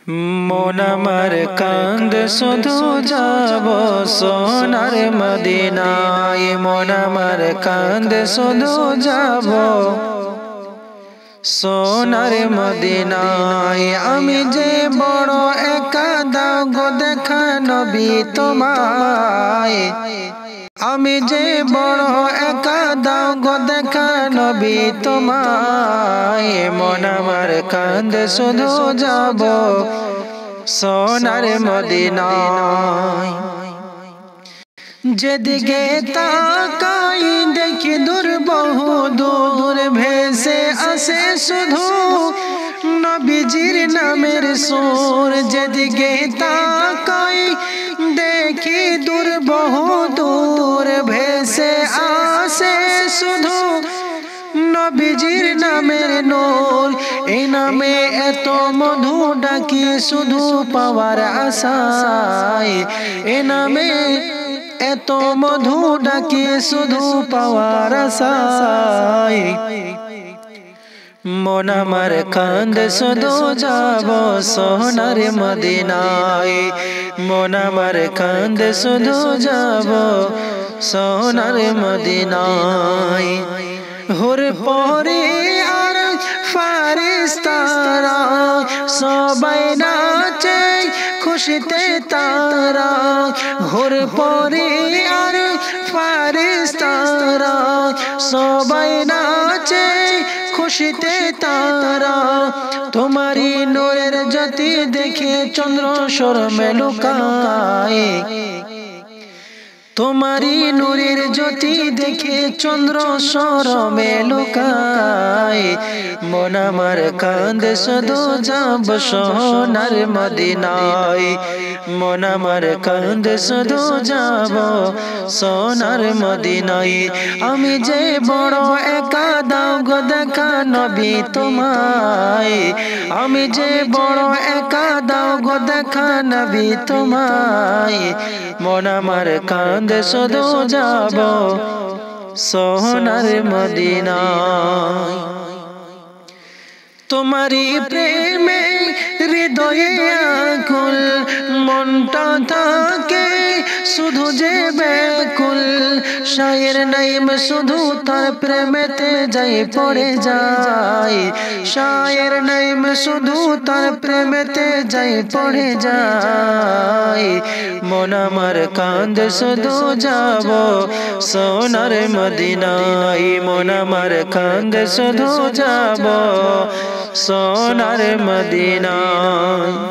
মন আমার কান্দে শুধু যাব সোনার মদিনায়। মন আমার কান্দে শুধু যাব সোনার মদিনায়। আমি যে বড় একা, দাও গো দেখা নবী তোমায়। আমি যে বড় একা, দাও গো দেখা নবী তোমায়। মন আমার কান্দে শুধু যাব সোনার মদিনায়। যেদিকে তাকাই দেখি দূর বহু দূর ভেসে আসে শুধু নবীজির নামের সুর। যেদিকে তাকাই দেখি দূর বহু দূর ভেসে আসে শুধু নবীজির নামের নূর। এই নামে এত মধু ডাকি শুধু পাওয়ার আশায়। এই নামে এত মধু ডাকি শুধু পাওয়ার আশায়। মন আমার কান্দে শুধু যাব সোনার মদিনায়। মন আমার কান্দে শুধু যাব সোনার মদিনায়। হুর পরে আর ফারিস্তারা সবাই নাচে খুশিতে তারা। হুর পরে আর ফারিস্তারা সবাই নাচে খুশিতে তারা। তোমারি নূরের জ্যোতি দেখে চন্দ্র শরমে লুকায়। তোমারি নূরের জ্যোতি দেখে চন্দ্র শরমে লুকায়। মন আমার কান্দে শুধু যাব সোনার মদিনায়। মন আমার কান্দে শুধু যাব সোনার মদিনায়। আমি যে বড় একা, দাও গো দেখা নবী তোমায়। আমি যে বড় একা, দাও গো দেখা নবী তোমায়। মন আমার কান্দে শুধু যাব সোনার মদিনায়। তোমারি প্রেমে হৃদয়ে আকুল, মনটা থাকে শুধু যে ব্যাকুল। শায়ের নাইম শুধু তার প্রেমেতে যাই পড়ে যায়। শায়ের নাইম শুধু তার প্রেমেতে যাই পড়ে যায়। মন আমার কান্দে শুধু যাব সোনার মদিনায়। মন আমার কান্দে শুধু যাব সোনার মদিনায়।